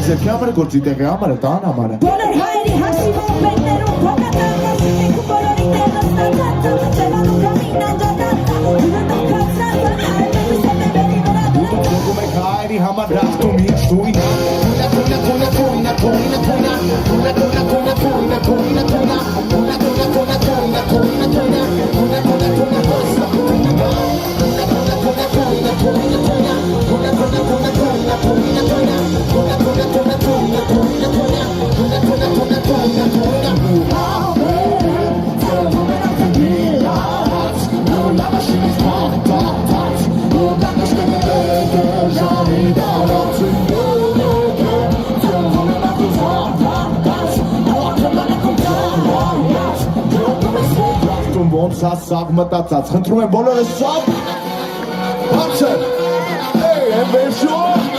Ձերքի համար է գործի տեղի համար է, տան համար է Բոլոր հայերի հաշիվով պետներում փոքատան Մասինեք ու բոլորի տեղը ստացած Ձևանում կամին անջատած Հյուրդող կացած Հայրները սեպտեմբերի վրա Դուք ժողում եք հայերի համար դաշտում ինչ դույն Ոնց է սաղ մտածած, խնդրում եմ բոլորը սաղ Հարցը, եմ վերջում